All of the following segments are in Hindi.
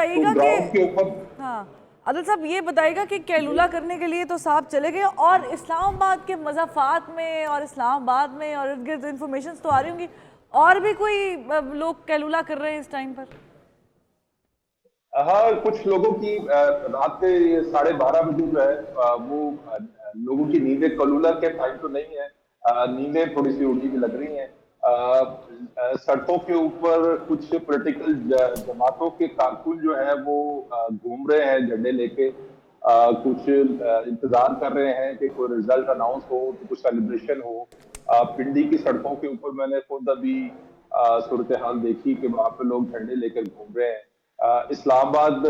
बताइएगा ग्राउंड के कि ऊपर हाँ आदिल साहब ये बताइएगा कि कैलूला करने के लिए तो साहब चले गए, और इस्लामाबाद के मज़ाफ़ात में और इस्लामाबाद में और इर्द गिर्द इन्फॉर्मेशन तो आ रही होंगी, और भी कोई लोग कैलूला कर रहे हैं इस टाइम पर? हाँ, कुछ लोगों की रात के 12:30 बजे जो है वो लोगों की नींदें, कलूला के टाइम तो नहीं है, नींदें थोड़ी सी उड़ी भी लग रही हैं। सड़कों के ऊपर कुछ पॉलिटिकल जमातों के कारकुन जो है वो घूम रहे हैं झंडे लेके, कुछ इंतजार कर रहे हैं कि कोई रिजल्ट अनाउंस हो तो कुछ सेलिब्रेशन हो। पिंडी की सड़कों के ऊपर मैंने खुद अभी सूरत हाल देखी कि वहां पे लोग झंडे लेकर घूम रहे हैं। इस्लामाबाद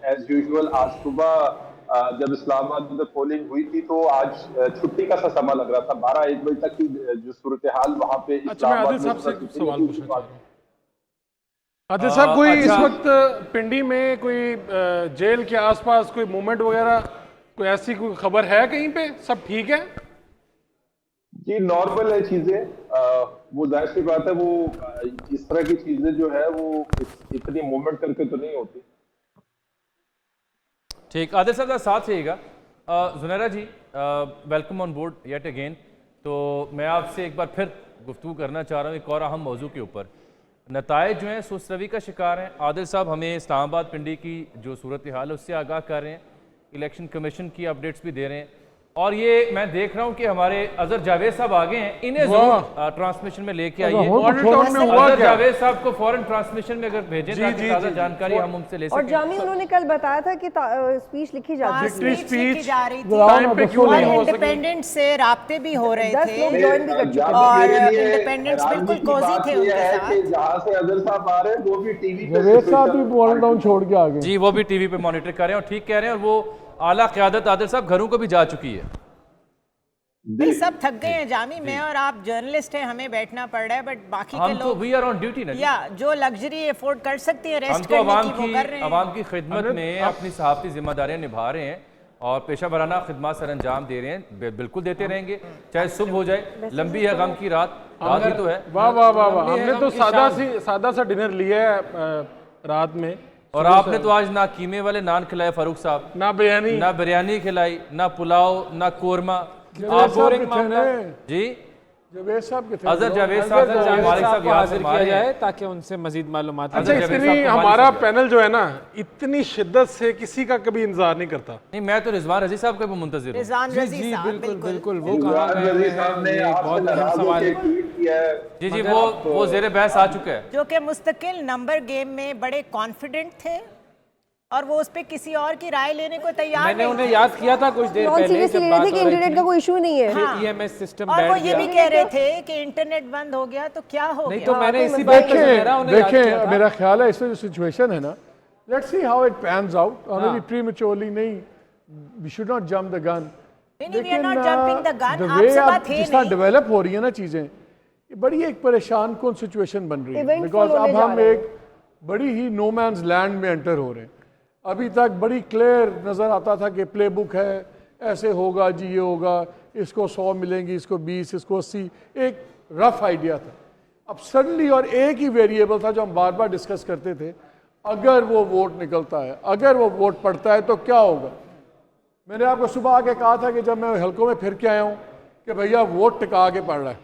एज यूजुअल आज सुबह जब इस्लामाबाद में पोलिंग हुई थी तो आज छुट्टी का सा समय लग रहा था। 12-1 बजे तक की जो सूरत हाल वहां पे अच्छा, मैं आदिल इस्लामाबाद साहब में से कुछ सवाल पूछना चाह रहा हूँ। आदिल साहब, कोई इस अच्छा। वक्त पिंडी में कोई जेल के आसपास कोई मूवमेंट वगैरह, कोई ऐसी कोई खबर है कहीं पे? सब ठीक है? जी, नॉर्मल है चीजें। वो जाहिर सी बात है, वो इस तरह की चीजें जो है वो इतनी मूवमेंट करके तो नहीं होती। ठीक, आदिल साहब साथ रहिएगा। Junaira ji, welcome on board yet again. तो मैं आपसे एक बार फिर गुफ्तगू करना चाह रहा हूँ एक और अहम मौजू के ऊपर। नताइज जो हैं सुस्तरवी का शिकार हैं। आदिल साहब हमें इस्लामाबाद पिंडी की जो सूरत हाल है उससे आगाह कर रहे हैं, इलेक्शन कमीशन की अपडेट्स भी दे रहे हैं, और ये मैं देख रहा हूँ कि हमारे अजहर जावेद साहब आ गए हैं, इन्हें जरूर ट्रांसमिशन में लेके आइए। अजहर जावेद साहब को फौरन ट्रांसमिशन में अगर भेजें ताकि ताज़ा जानकारी हम उनसे ले सकें। और जामी उन्होंने कल बताया था कि स्पीच लिखी जाती जा रही थी टाइम पे क्यों नहीं हो सकी? इंडिपेंडेंट से राब्ते भी हो रहे 10 लोग थे ज्वाइन भी कर चुके और मेरे लिए इंडिपेंडेंट्स हैरानगी बिल्कुल की कोजी बात थे ये उनके है साथ। कि जहाँ से अजहर साहब आ रहे हैं वो भी टीवी पे जवेद साहब भी बॉल डाउन छोड़ के आ गए। जी, वो भी टीवी पे मॉनिटर कर रहे हैं और ठीक कह रहे हैं, और वो आला क़यादत आदिल साहब घरों को भी जा चुकी है। भाई सब थक गए हैं जामी, मैं और आप जर्नलिस्ट हैं, हमें बैठना पड़ रहा है, बट बाकी के हम तो लोग वी आर ऑन ड्यूटी ना, या जो लग्जरी अफोर्ड कर सकती है हम रेस्ट तो करने की वो कर रहे हैं। अवाम की खिदमत में अपनी सहाफ़ती जिम्मेदारियां निभा रहे हैं और पेशा वराना खिदमत सर अंजाम दे रहे हैं। बिल्कुल देते रहेंगे, चाहे सुबह हो जाए, लंबी है गम की रात ही तो है। वाह वाह वाह वाह, हमने तो सादा सा डिनर लिया है रात में, और आपने तो आज ना कीमे वाले नान खिलाए फारूक साहब, ना बिरयानी, ना बिरयानी खिलाई, ना पुलाव, ना कोरमा। आप जी जवेद साहब के अजहर जावेद साहब मालिक साहब यहाँ से किया जाए ताकि उनसे मजीद मालूमात। अच्छा, इतनी हमारा पैनल जो है ना इतनी शिद्दत से किसी का कभी इंतजार नहीं करता। नहीं, मैं तो रिजवान रजी साहब का भी मुंतजिर हूँ। रिजवान रजी जी साहब बिल्कुल बिल्कुल, वो रिजवान कहाँ गए रजी हैं, साहब ने ये आपसे बहुत अहम नाराज सवाल होकर है। ट्वीट किया है। जी जी, वो जेर बहस आ चुका है। जो कि मुस्तकिल नंबर गेम में बड़े कॉन्फिडेंट थे और वो उस पे किसी और की राय लेने को तैयार मैंने नहीं उन्हें थे। याद किया था कुछ देर नॉन पहले सीरियसली जब ले बात रहे हो थे कि रही इंटरनेट का कोई इशू नहीं है। हाँ। EMS सिस्टम और वो बैठ ये भी गया। कह रहे थे कि इंटरनेट बंद हो गया तो क्या हो नहीं गया। तो मैंने इसी बात पर मेरा उन्हें याद किया देखें, था। मेरा ख्याल है इसमें जो सिचुएशन है ना, let's see how it pans out. Already prematurely नहीं, we should not jump the gun. नहीं, we are not jumping the gun, the आपसे वे बात है जिस तरह नहीं। डेवलप हो रही है ना चीजें, ये बड़ी एक परेशान कौन सिचुएशन बन रही है, Eventful बिकॉज होने अब जा हम रहे हैं। एक बड़ी ही नो मैंस लैंड में एंटर हो रहे हैं। अभी तक बड़ी क्लियर नजर आता था कि प्ले बुक है, ऐसे होगा जी, ये होगा, इसको 100 मिलेंगी, इसको 20, इसको 80, एक रफ आइडिया था। अब सडनली, और एक ही वेरिएबल था जो हम बार बार डिस्कस करते थे, अगर वो वोट निकलता है, अगर वो वोट पड़ता है तो क्या होगा। मैंने आपको सुबह आके कहा था कि जब मैं हलकों में फिर के आया हूँ कि भैया वोट टिका के पड़ रहा है,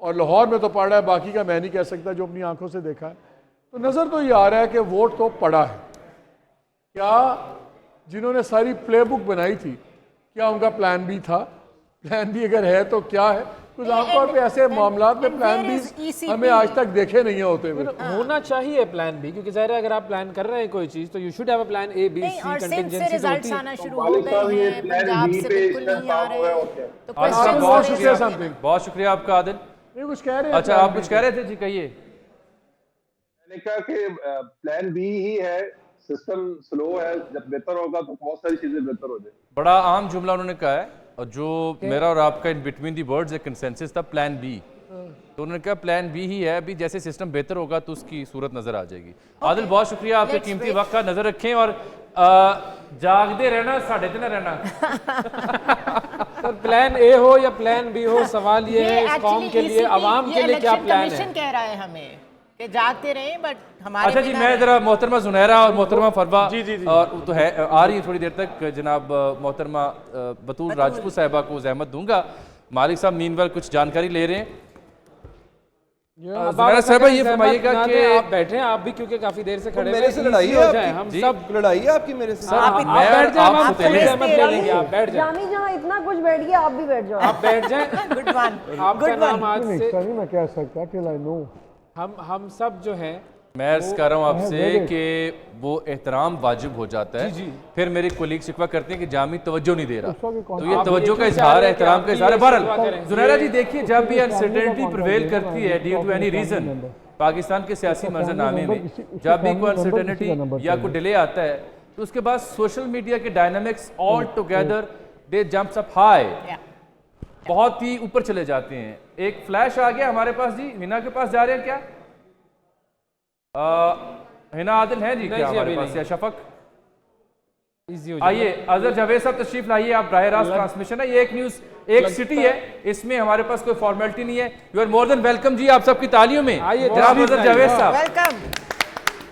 और लाहौर में तो पड़ रहा है, बाकी का मैं नहीं कह सकता जो अपनी आंखों से देखा है। तो नज़र तो ये आ रहा है कि वोट तो पड़ा है। क्या जिन्होंने सारी प्लेबुक बनाई थी, क्या उनका प्लान बी था? प्लान बी अगर है तो क्या है? कुछ आमतौर पे ऐसे मामलात में प्लान बी हमें आज तक देखे नहीं होते हुए। होना चाहिए प्लान बी, क्योंकि जाहिर है अगर आप प्लान कर रहे हैं कोई चीज तो you should have a plan A B C. और सिंध से कंटिजेंसी रिजल्ट्स होती है। आना शुरू हो गए हैं, पंजाब से बिल्कुल नहीं आ रहे हैं, तो बहुत क्वेश्चन शुक्रिया, something. बहुत शुक्रिया आपका आदिल। नहीं, कुछ कह रहे हैं। अच्छा, आप कुछ कह रहे थे जी, कहिए। मैंने कहा कि प्लान बी ही है, सिस्टम स्लो है, जब बेहतर होगा तो बहुत सारी चीजें बेहतर हो जाए। बड़ा आम जुमला उन्होंने कहा है, और जो मेरा और आपका इन बिटवीन दी वर्ड्स एक कंसेंसस था, प्लान बी। तो उन्होंने कहा प्लान बी ही है, अभी जैसे सिस्टम बेहतर होगा तो उसकी सूरत नजर आ जाएगी। आदिल, बहुत शुक्रिया, आपके कीमती वक्त का नजर रखें और जागते रहना, साढ़े दिन रहना। सर प्लान ए हो या प्लान बी हो, सवाल ये है इस कौम के लिए, आवाम के लिए क्या प्लान है। कमीशन कह रहा है हमें के जागते रहे बट हमारे अच्छा जी, बिना मैं नहीं। जरा मोहतरमा जुनैरा और मोहतरमा फरवा जी, जी, जी। और तो है आ रही है थोड़ी देर तक, जनाब मोहतरमा बतूल राजपूत साहिबा को जहमत दूंगा। मालिक साहब मीनवाल कुछ जानकारी ले रहे हैं। जुनैरा साहिबा ये फरमाइएगा कि आप बैठे हैं, आप भी क्योंकि काफी देर से खड़े मेरे से लड़ाई easy है हो जाए, आपकी? हम जी। सब लड़ाई है आपकी मेरे से? आप आप मैं बैठ जाए, आप हम सुतेले। सहमत ले लेंगे, आप बैठ जाए, जामी जहाँ इतना कुछ बैठ गया, आप भी बैठ जाओ। आप बैठ जाए। गुड वन आपका गुड नाम वन आज से नहीं मैं कह सकता टिल आई नो हम सब जो हैं मैं अर्ज कर रहा हूँ आपसे कि वो एहतराम वाजिब हो जाता है। फिर मेरे कोलीग शिकवा करते हैं कि जामी तवज्जो नहीं दे रहा, तो ये तवज्जो का इजहार है, एहतराम का इजहार है। बहरहाल जुनैरा जी देखिए, जब भी अनसर्टेनिटी प्रिवेल करती है due to any reason, Pakistan के सियासी मंजरनामे में जब भी कोई अनसर्टेनिटी या कोई डिले आता है तो उसके बाद सोशल मीडिया के dynamics all together they jumps up high, बहुत ही ऊपर चले जाते हैं। एक फ्लैश आ गया हमारे पास जी, हिना के पास जा रहे हैं क्या? हिना आदिल है जी नहीं क्या जी, हमारे अभी पास, नहीं। या शफक? इजी हो जाए। आइए अजहर जावेद साहब तशरीफ लाइए, आप बराह रास्त ट्रांसमिशन है, ये एक न्यूज एक सिटी है, इसमें हमारे पास कोई फॉर्मेलिटी नहीं है। You are more than welcome ji, आप सबकी तालियों में आइए, जनाब तशरीफ अजहर जावेद लाइए। साहब। वेलकम